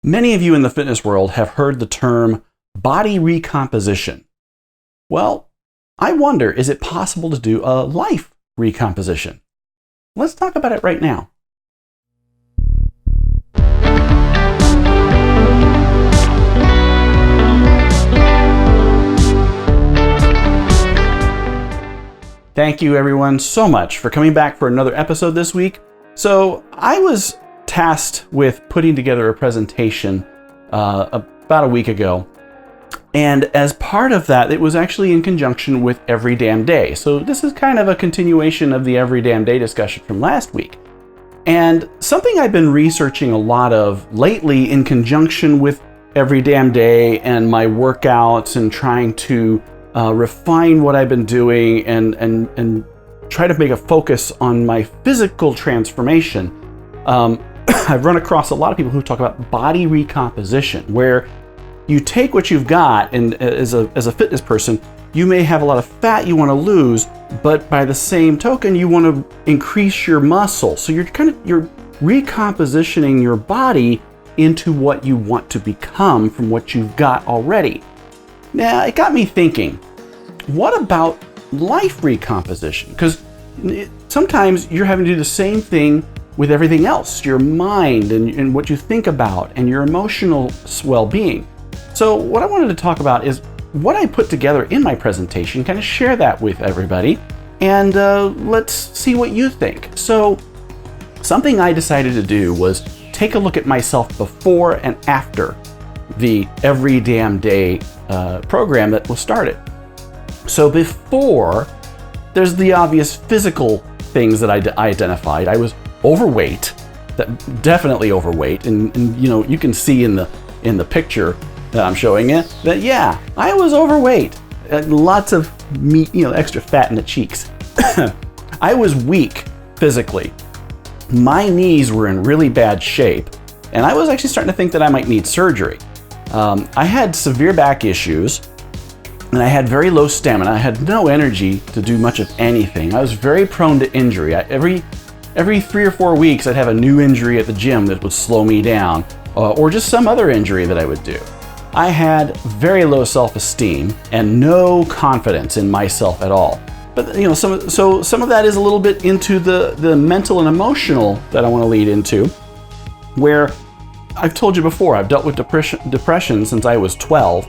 Many of you in the fitness world have heard the term body recomposition. Well, I wonder, is it possible to do a life recomposition? Let's talk about it right now. Thank you everyone so much for coming back for another episode this week. So I was tasked with putting together a presentation about a week ago. And as part of that, it was actually in conjunction with Every.Damn.Day. So this is kind of a continuation of the Every.Damn.Day discussion from last week. And something I've been researching a lot of lately in conjunction with Every.Damn.Day and my workouts and trying to refine what I've been doing and try to make a focus on my physical transformation. I've run across a lot of people who talk about body recomposition, where you take what you've got, and as a fitness person, you may have a lot of fat you want to lose, but by the same token, you want to increase your muscle. So you're recompositioning your body into what you want to become from what you've got already. Now, it got me thinking, what about life recomposition? Because sometimes you're having to do the same thing with everything else, your mind and what you think about and your emotional well-being. So what I wanted to talk about is what I put together in my presentation, kind of share that with everybody, and let's see what you think. So something I decided to do was take a look at myself before and after the Every.Damn.Day program that was started. So before, there's the obvious physical things that I identified. I was overweight, definitely overweight, and you can see in the picture that I'm showing you that yeah, I was overweight, lots of meat, extra fat in the cheeks. I was weak physically. My knees were in really bad shape, and I was actually starting to think that I might need surgery. I had severe back issues, and I had very low stamina. I had no energy to do much of anything. I was very prone to injury. Every 3 or 4 weeks, I'd have a new injury at the gym that would slow me down, or just some other injury that I would do. I had very low self-esteem and no confidence in myself at all. But some of that is a little bit into the mental and emotional that I want to lead into, where I've told you before, I've dealt with depression since I was 12.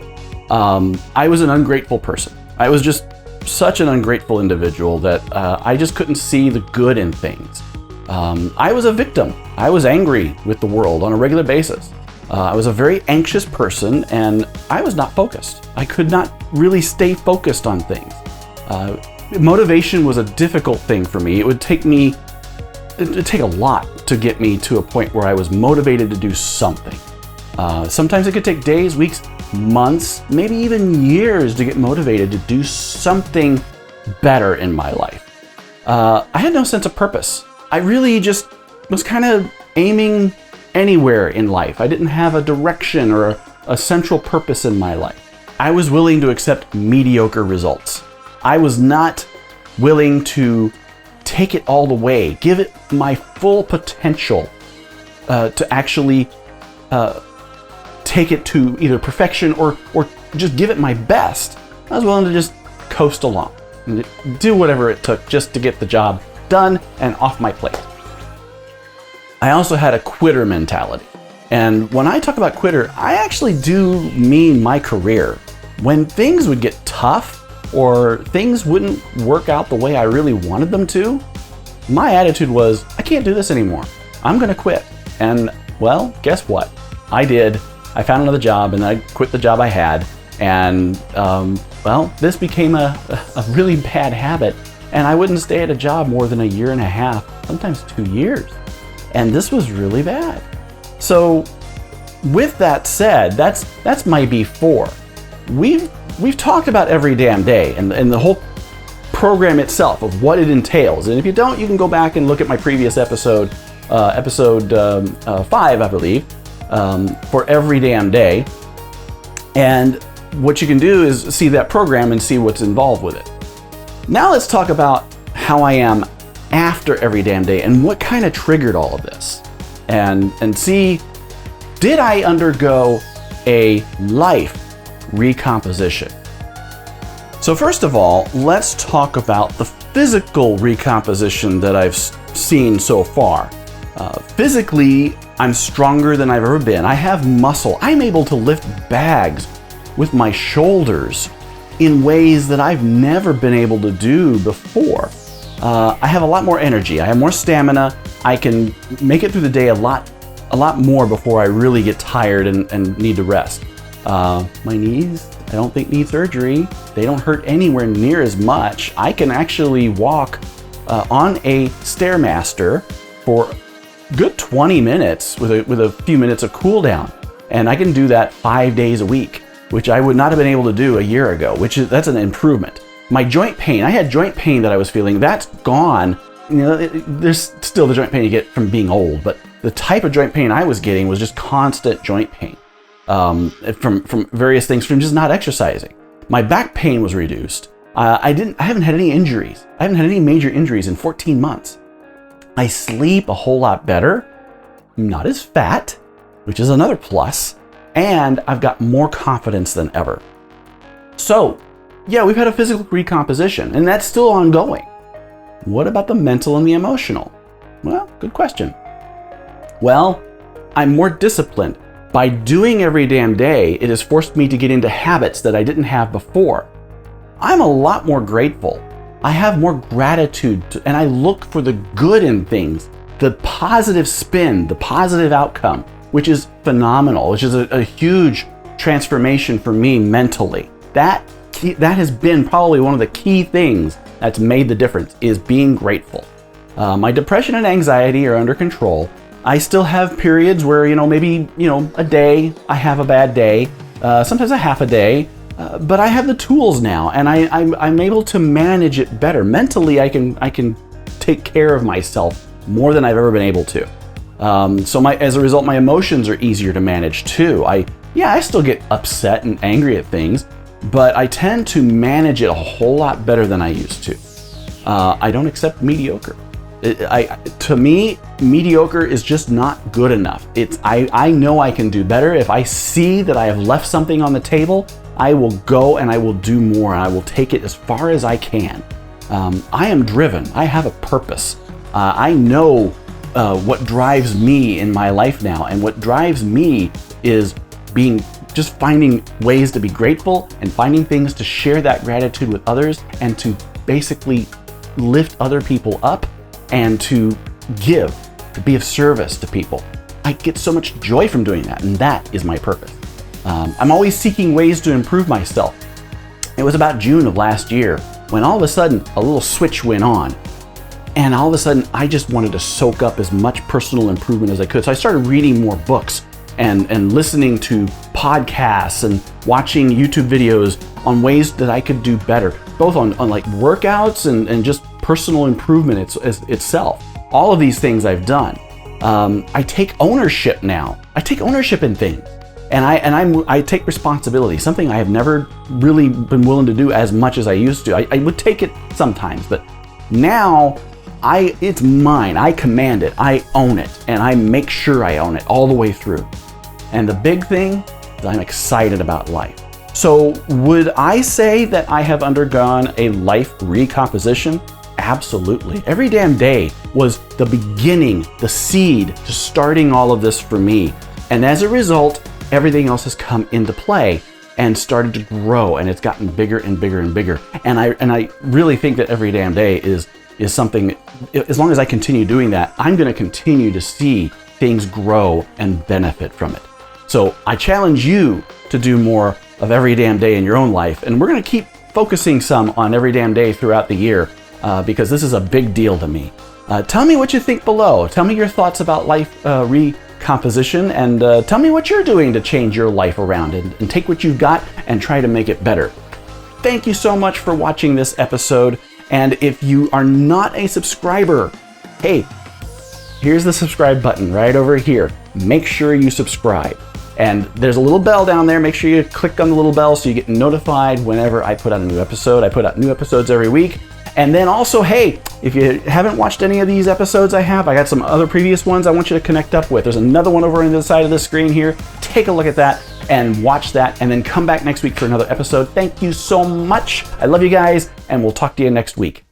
I was an ungrateful person. I was just such an ungrateful individual that I just couldn't see the good in things. I was a victim. I was angry with the world on a regular basis. I was a very anxious person, and I was not focused. I could not really stay focused on things. Motivation was a difficult thing for me. It'd take a lot to get me to a point where I was motivated to do something. Sometimes it could take days, weeks, months, maybe even years to get motivated to do something better in my life. I had no sense of purpose. I really just was kind of aiming anywhere in life. I didn't have a direction or a central purpose in my life. I was willing to accept mediocre results. I was not willing to take it all the way, give it my full potential to actually take it to either perfection or just give it my best. I was willing to just coast along and do whatever it took just to get the job done and off my plate. I also had a quitter mentality. And when I talk about quitter, I actually do mean my career. When things would get tough or things wouldn't work out the way I really wanted them to, my attitude was, I can't do this anymore. I'm gonna quit. And well, guess what? I did. I found another job and I quit the job I had. And this became a really bad habit. And I wouldn't stay at a job more than a year and a half, sometimes 2 years. And this was really bad. So with that said, that's my before. We've talked about Every.Damn.Day and the whole program itself of what it entails. And if you don't, you can go back and look at my previous episode, episode 5, I believe, for Every.Damn.Day. And what you can do is see that program and see what's involved with it. Now let's talk about how I am after Every.Damn.Day and what kind of triggered all of this, and see did I undergo a life recomposition? So first of all, let's talk about the physical recomposition that I've seen so far. Physically, I'm stronger than I've ever been. I have muscle. I'm able to lift bags with my shoulders in ways that I've never been able to do before. I have a lot more energy. I have more stamina. I can make it through the day a lot more before I really get tired and need to rest. My knees, I don't think need surgery. They don't hurt anywhere near as much. I can actually walk on a Stairmaster for a good 20 minutes with a few minutes of cool down. And I can do that 5 days a week, which I would not have been able to do a year ago, that's an improvement. My joint pain, I had joint pain that I was feeling, that's gone. You know, there's still the joint pain you get from being old, but the type of joint pain I was getting was just constant joint pain from various things, from just not exercising. My back pain was reduced. I haven't had any injuries. I haven't had any major injuries in 14 months. I sleep a whole lot better. I'm not as fat, which is another plus. And I've got more confidence than ever. So, yeah, we've had a physical recomposition, and that's still ongoing. What about the mental and the emotional? Well, good question. Well, I'm more disciplined. By doing every damn day, it has forced me to get into habits that I didn't have before. I'm a lot more grateful. I have more gratitude, and I look for the good in things, the positive spin, the positive outcome, which is phenomenal, which is a huge transformation for me mentally. That has been probably one of the key things that's made the difference, is being grateful. My depression and anxiety are under control. I still have periods where, maybe, a day, I have a bad day, sometimes a half a day, but I have the tools now, and I'm able to manage it better. Mentally, I can take care of myself more than I've ever been able to. So as a result, my emotions are easier to manage too. I still get upset and angry at things, but I tend to manage it a whole lot better than I used to. I don't accept mediocre. To me, mediocre is just not good enough. I know I can do better. If I see that I have left something on the table, I will go and I will do more, and I will take it as far as I can. I am driven. I have a purpose. I know what drives me in my life now, and what drives me is just finding ways to be grateful and finding things to share that gratitude with others, and to basically lift other people up and to give, to be of service to people. I get so much joy from doing that, and that is my purpose. I'm always seeking ways to improve myself. It was about June of last year when all of a sudden a little switch went on, and all of a sudden I just wanted to soak up as much personal improvement as I could. So I started reading more books and listening to podcasts and watching YouTube videos on ways that I could do better, both on like workouts and just personal improvement itself. All of these things I've done. I take ownership now. I take ownership in things, and I take responsibility. Something I have never really been willing to do as much as I used to. I would take it sometimes, but now it's mine. I command it. I own it, and I make sure I own it all the way through. And the big thing is I'm excited about life. So would I say that I have undergone a life recomposition? Absolutely. Every Damn Day was the beginning, the seed to starting all of this for me. And as a result, everything else has come into play and started to grow, and it's gotten bigger and bigger and bigger. And I really think that Every Damn Day is something, as long as I continue doing that, I'm going to continue to see things grow and benefit from it. So I challenge you to do more of Every Damn Day in your own life. And we're going to keep focusing some on Every Damn Day throughout the year, because this is a big deal to me. Tell me what you think below. Tell me your thoughts about life recomposition, and tell me what you're doing to change your life around, and take what you've got and try to make it better. Thank you so much for watching this episode. And if you are not a subscriber, hey, here's the subscribe button right over here. Make sure you subscribe. And there's a little bell down there. Make sure you click on the little bell so you get notified whenever I put out a new episode. I put out new episodes every week. And then also, hey, if you haven't watched any of these episodes I got some other previous ones I want you to connect up with. There's another one over on the side of the screen here. Take a look at that and watch that, and then come back next week for another episode. Thank you so much. I love you guys, and we'll talk to you next week.